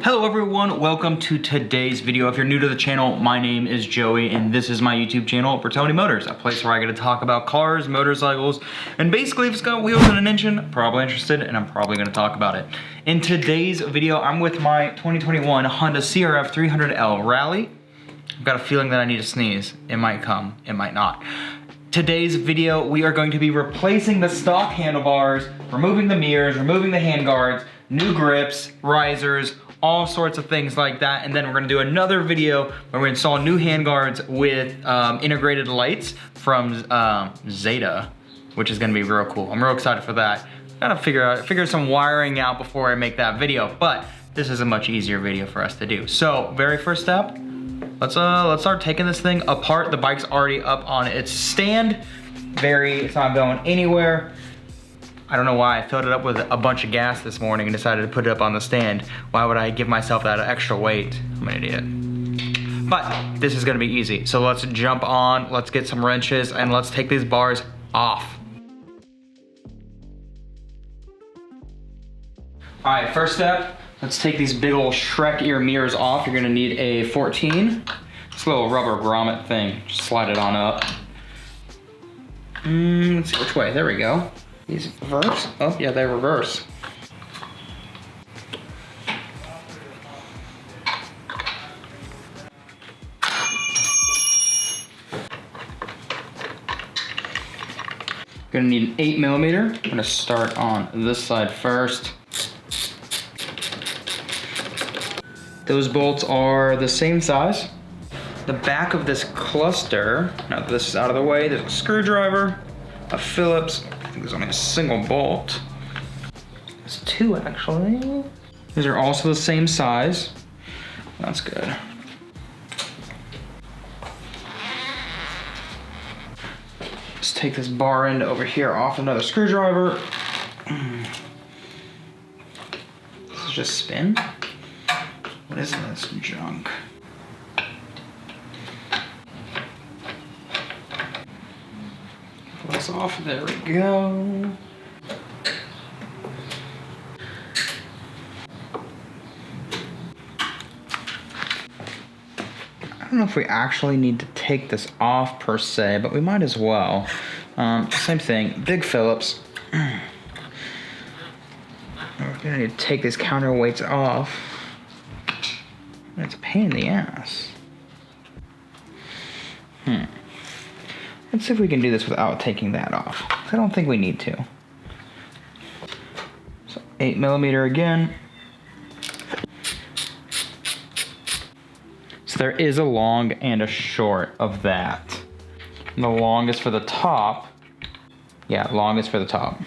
Hello everyone, welcome to today's video. If you're new to the channel, my name is Joey and this is my YouTube channel, Burtoni Motors, a place where I get to talk about cars, motorcycles, and basically if it's got wheels and an engine, probably interested and I'm probably gonna talk about it. In today's video, I'm with my 2021 Honda CRF300L Rally. I've got a feeling that I need to sneeze. It might come, it might not. Today's video, we are going to be replacing the stock handlebars, removing the mirrors, removing the handguards, new grips, risers, all sorts of things like that. And then we're gonna do another video where we install new handguards with integrated lights from Zeta, which is gonna be real cool. I'm real excited for that. Gotta figure some wiring out before I make that video, but this is a much easier video for us to do. So, very first step, let's start taking this thing apart. The bike's already up on its stand. It's not going anywhere. I don't know why I filled it up with a bunch of gas this morning and decided to put it up on the stand. Why would I give myself that extra weight? I'm an idiot. But this is gonna be easy. So let's jump on, let's get some wrenches, and let's take these bars off. All right, first step, let's take these big old Shrek ear mirrors off. You're gonna need a 14. This little rubber grommet thing, just slide it on up. Let's see which way, there we go. These reverse? Oh, yeah, they reverse. Gonna need an 8mm. I'm gonna start on this side first. Those bolts are the same size. The back of this cluster, now that this is out of the way, there's a screwdriver, a Phillips. I think there's only a single bolt. There's two actually. These are also the same size. That's good. Let's take this bar end over here off another screwdriver. This is just spin. What is this junk? This off, there we go. I don't know if we actually need to take this off per se, but we might as well. Same thing, big Phillips. We're gonna need to take these counterweights off. It's a pain in the ass. Let's see if we can do this without taking that off. I don't think we need to. So 8mm again. So there is a long and a short of that. And the longest for the top. Yeah, longest for the top.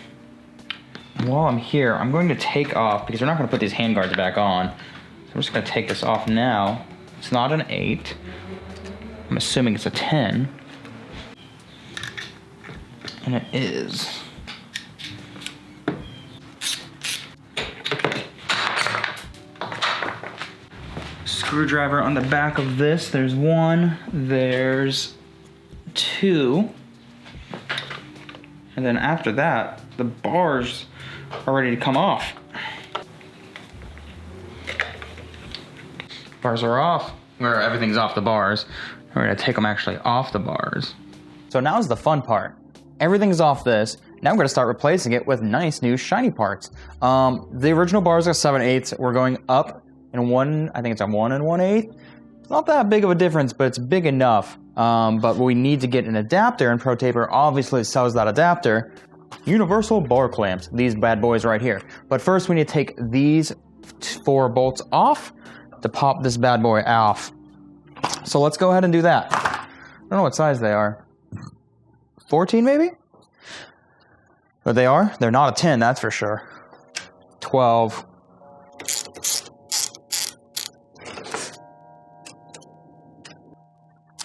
And while I'm here, I'm going to take off, because we're not going to put these handguards back on. So I'm just going to take this off now. It's not an 8. I'm assuming it's a 10. And it is. Screwdriver on the back of this. There's one, there's two. And then after that, the bars are ready to come off. Bars are off, or everything's off the bars. We're gonna take them actually off the bars. So now's the fun part. Everything's off this. Now I'm gonna start replacing it with nice new shiny parts. The original bars are 7/8. We're going up in one, I think it's a 1 1/8. It's not that big of a difference, but it's big enough. But we need to get an adapter, and ProTaper obviously sells that adapter. Universal bar clamps, these bad boys right here. But first we need to take these 4 bolts off to pop this bad boy off. So let's go ahead and do that. I don't know what size they are. 14 maybe? But they are? They're not a 10, that's for sure. 12.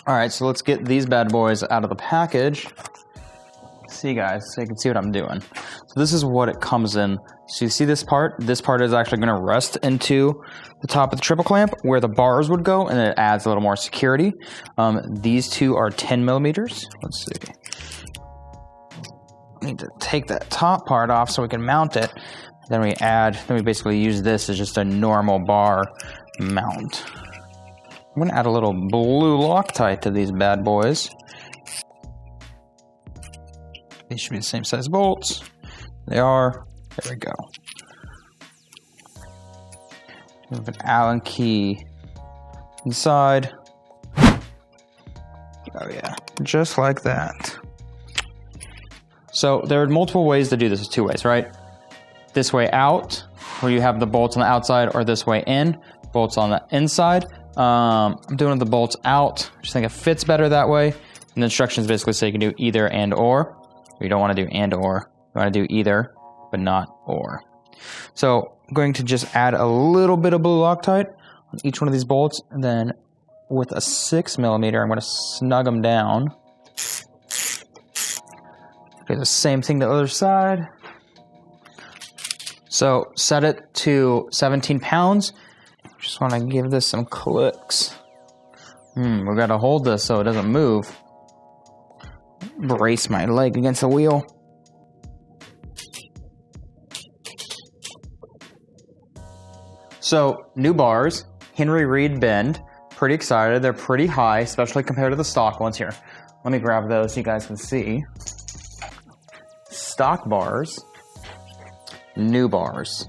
All right, so let's get these bad boys out of the package. See guys, so you can see what I'm doing. So this is what it comes in. So you see this part? This part is actually gonna rest into the top of the triple clamp where the bars would go, and it adds a little more security. These two are 10mm. Let's see. I need to take that top part off so we can mount it. Then we basically use this as just a normal bar mount. I'm gonna add a little blue Loctite to these bad boys. These should be the same size bolts. They are. There we go. We have an Allen key inside. Oh yeah, just like that. So there are multiple ways to do this. There's two ways, right? This way out, where you have the bolts on the outside, or this way in, bolts on the inside. I'm doing the bolts out. I just think it fits better that way. And the instructions basically say you can do either and or. You don't want to do and or. You want to do either, but not or. So I'm going to just add a little bit of blue Loctite on each one of these bolts, and then with a 6mm, I'm going to snug them down. Do the same thing to the other side. So set it to 17 pounds. Just want to give this some clicks. We've got to hold this so it doesn't move. Brace my leg against the wheel. So, new bars, Henry Reed bend. Pretty excited. They're pretty high, especially compared to the stock ones here. Let me grab those so you guys can see. Stock bars, new bars.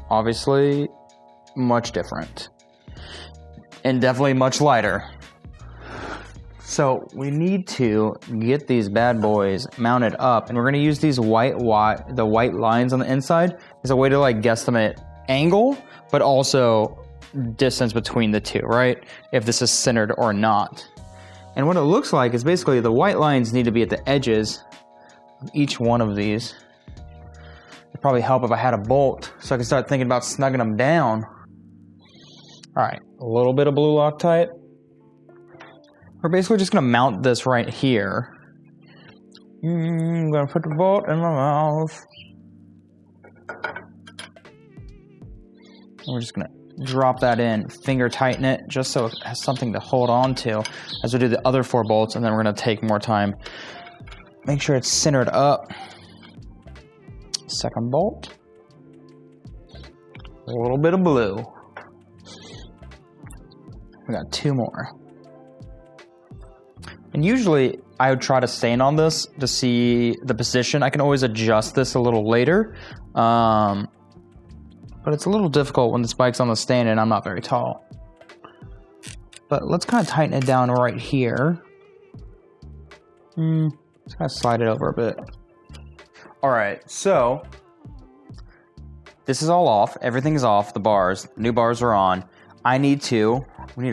Obviously, much different. And definitely much lighter. So we need to get these bad boys mounted up, and we're going to use these the white lines on the inside as a way to like guesstimate angle, but also distance between the two, right? If this is centered or not. And what it looks like is basically the white lines need to be at the edges of each one of these. It'd probably help if I had a bolt so I can start thinking about snugging them down. All right, a little bit of blue Loctite. We're basically just gonna mount this right here. I'm gonna put the bolt in my mouth. We're just gonna drop that in, finger tighten it, just so it has something to hold on to as we do the other 4 bolts, and then we're gonna take more time. Make sure it's centered up. Second bolt. A little bit of blue. We got 2 more. And usually I would try to stand on this to see the position. I can always adjust this a little later. But it's a little difficult when this bike's on the stand and I'm not very tall. But let's kind of tighten it down right here. Just kind of slide it over a bit. All right, so this is all off. Everything's off, the bars. New bars are on. We need to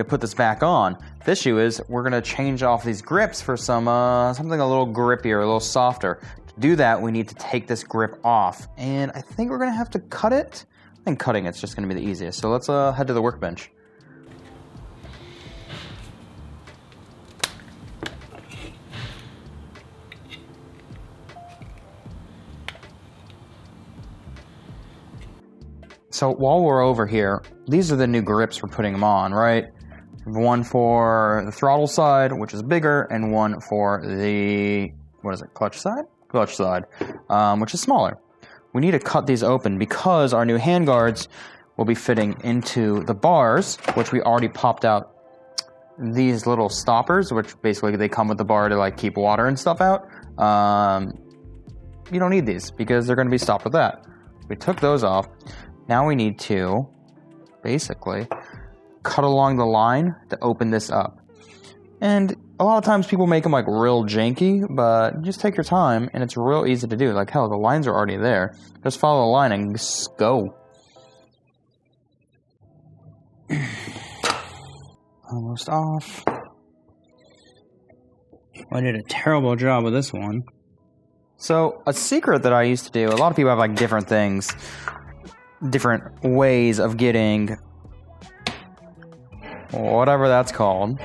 put this back on. The issue is we're gonna change off these grips for something a little grippier, a little softer. To do that, we need to take this grip off. And I think we're gonna have to cut it. I think cutting it's just gonna be the easiest. So let's head to the workbench. So while we're over here, these are the new grips we're putting them on, right? One for the throttle side, which is bigger, and one for the, clutch side? Clutch side, which is smaller. We need to cut these open because our new handguards will be fitting into the bars, which we already popped out these little stoppers, which basically they come with the bar to like keep water and stuff out. You don't need these because they're gonna be stopped with that. We took those off. Now we need to basically cut along the line to open this up. And a lot of times people make them like real janky, but just take your time and it's real easy to do. Like hell, the lines are already there. Just follow the line and just go. Almost off. I did a terrible job with this one. So a secret that I used to do, a lot of people have like different things, different ways of getting whatever that's called.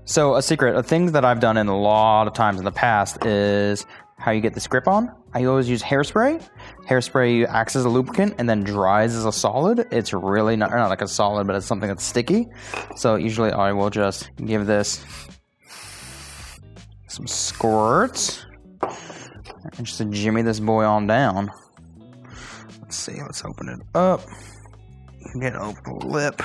So a secret, a thing that I've done in a lot of times in the past is how you get this grip on. I always use hairspray. Hairspray acts as a lubricant and then dries as a solid. It's really not like a solid, but it's something that's sticky. So usually I will just give this some squirts. and just to jimmy this boy on down. Let's see, let's open it up. Get over the lip.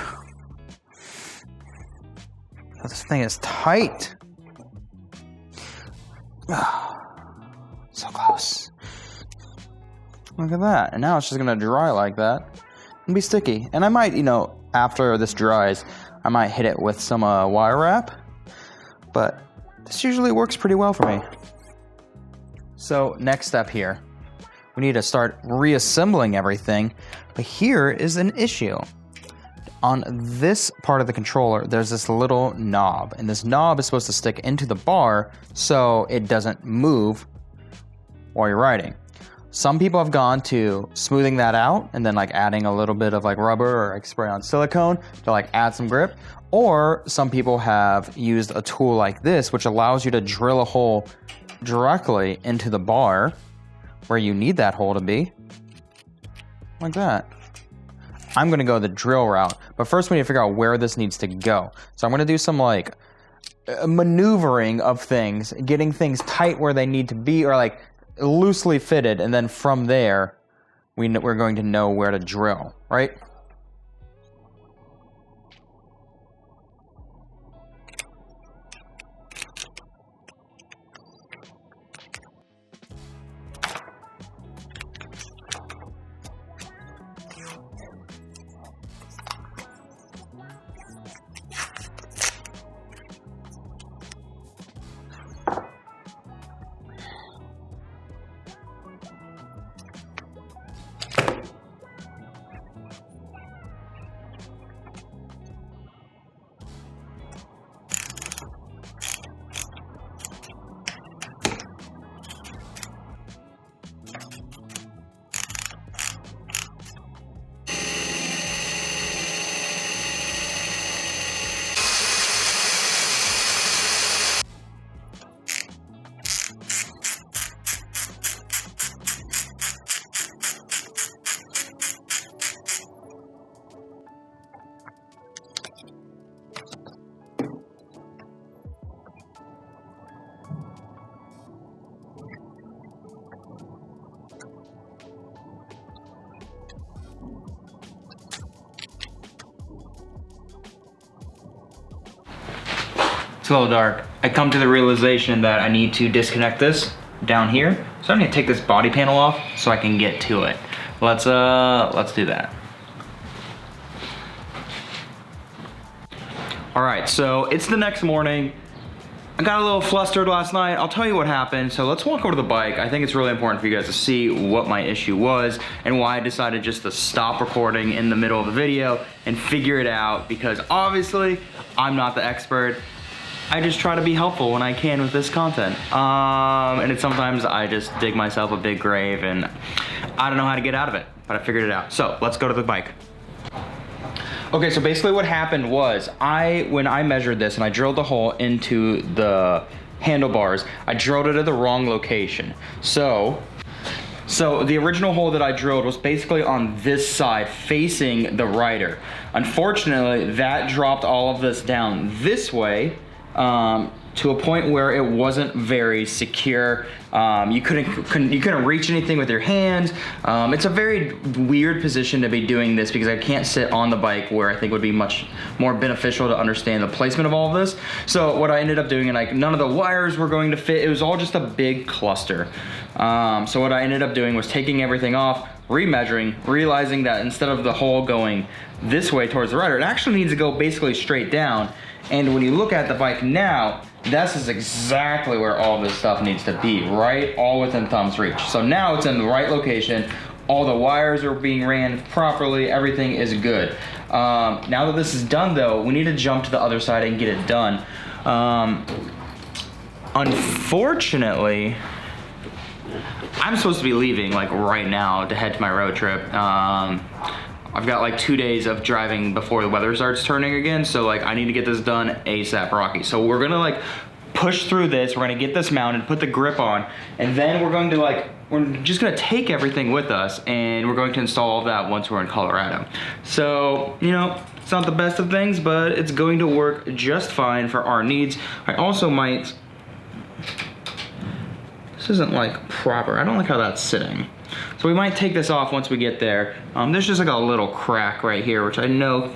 Oh, this thing is tight. Oh, so close. Look at that. And now it's just gonna dry like that and be sticky. And I might, you know, after this dries, I might hit it with some wire wrap. But this usually works pretty well for me. So next step here, we need to start reassembling everything. But here is an issue. On this part of the controller, there's this little knob, and this knob is supposed to stick into the bar so it doesn't move while you're riding. Some people have gone to smoothing that out and then like adding a little bit of like rubber or like spray on silicone to like add some grip. Or some people have used a tool like this, which allows you to drill a hole directly into the bar where you need that hole to be, like that. I'm gonna go the drill route, but first we need to figure out where this needs to go. So I'm gonna do some like maneuvering of things, getting things tight where they need to be, or like loosely fitted, and then from there, we're going to know where to drill, right? It's a little dark. I come to the realization that I need to disconnect this down here. So I'm gonna take this body panel off so I can get to it. Let's do that. All right, so it's the next morning. I got a little flustered last night. I'll tell you what happened. So let's walk over to the bike. I think it's really important for you guys to see what my issue was and why I decided just to stop recording in the middle of the video and figure it out, because obviously I'm not the expert. I just try to be helpful when I can with this content. And sometimes I just dig myself a big grave and I don't know how to get out of it, but I figured it out. So let's go to the bike. Okay, so basically what happened was when I measured this and I drilled the hole into the handlebars, I drilled it at the wrong location. So the original hole that I drilled was basically on this side facing the rider. Unfortunately, that dropped all of this down this way to a point where it wasn't very secure. You couldn't reach anything with your hands. It's a very weird position to be doing this because I can't sit on the bike, where I think would be much more beneficial to understand the placement of all of this. So what I ended up doing, and like none of the wires were going to fit, it was all just a big cluster. So what I ended up doing was taking everything off, remeasuring, realizing that instead of the hole going this way towards the rider, it actually needs to go basically straight down. And when you look at the bike now, this is exactly where all this stuff needs to be, right? All within thumb's reach. So now it's in the right location. All the wires are being ran properly. Everything is good. Now that this is done though, we need to jump to the other side and get it done. Unfortunately, I'm supposed to be leaving like right now to head to my road trip. I've got like 2 days of driving before the weather starts turning again, so like I need to get this done ASAP Rocky. So we're gonna like push through this, we're gonna get this mounted, put the grip on, and then we're just gonna take everything with us and we're going to install all that once we're in Colorado. So, you know, it's not the best of things, but it's going to work just fine for our needs. I also might This isn't like proper. I don't like how that's sitting. So we might take this off once we get there. There's just like a little crack right here, which I know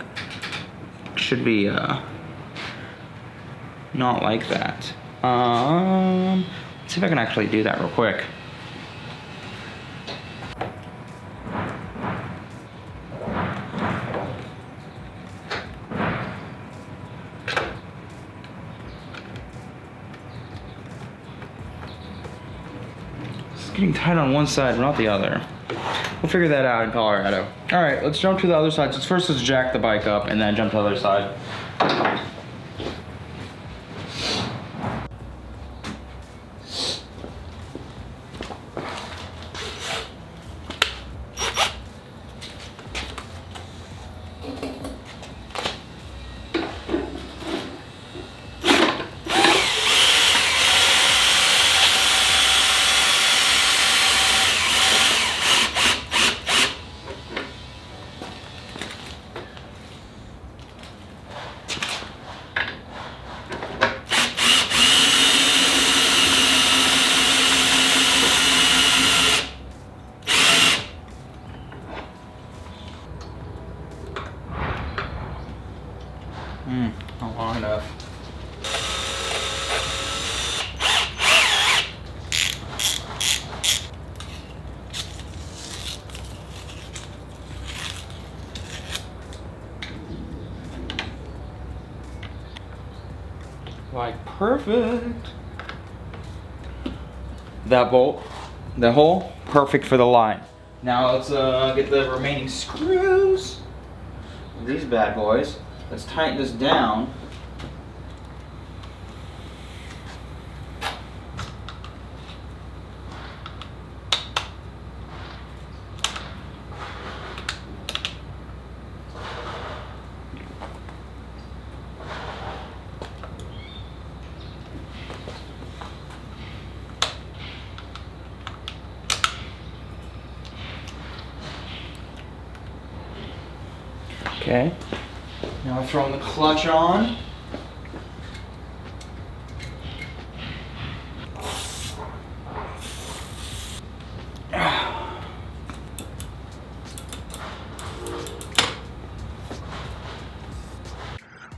should be not like that. Let's see if I can actually do that real quick. Getting tight on one side, but not the other. We'll figure that out in Colorado. All right, let's jump to the other side. So first, let's jack the bike up and then jump to the other side. Not long enough. Like perfect. That bolt, the hole, perfect for the line. Now let's get the remaining screws. These bad boys. Let's tighten this down. Okay. Now we're throwing the clutch on.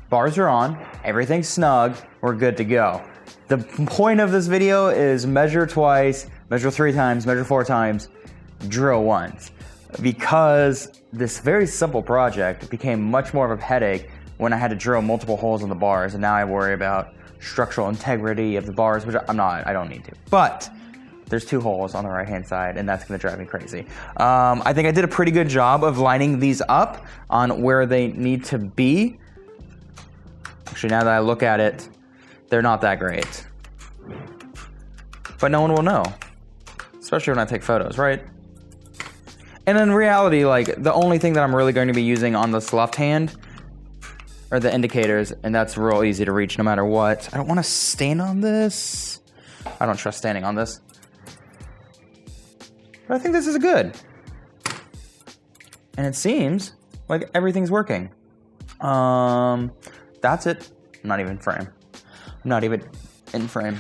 Bars are on, everything's snug, we're good to go. The point of this video is measure twice, measure 3 times, measure 4 times, drill once. Because this very simple project became much more of a headache when I had to drill multiple holes in the bars, and now I worry about structural integrity of the bars, which I don't need to. But there's 2 holes on the right hand side, and that's gonna drive me crazy. I think I did a pretty good job of lining these up on where they need to be. Actually, now that I look at it, they're not that great. But no one will know, especially when I take photos, right? And in reality, like, the only thing that I'm really going to be using on this left hand are the indicators, and that's real easy to reach no matter what. I don't want to stand on this. I don't trust standing on this. But I think this is good. And it seems like everything's working. That's it. I'm not even frame. I'm not even in frame.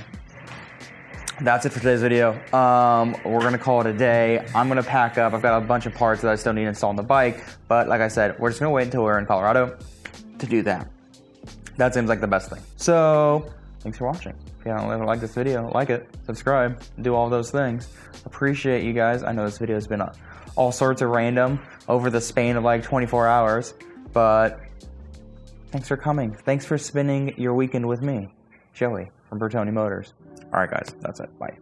That's it for today's video. We're gonna call it a day. I'm gonna pack up. I've got a bunch of parts that I still need to install on the bike, but like I said, we're just gonna wait until we're in Colorado to do that. That seems like the best thing. So, thanks for watching. If you haven't liked this video, like it, subscribe, do all those things. Appreciate you guys. I know this video has been all sorts of random over the span of like 24 hours, but thanks for coming. Thanks for spending your weekend with me, Joey from Burtoni Motors. All right, guys, that's it. Bye.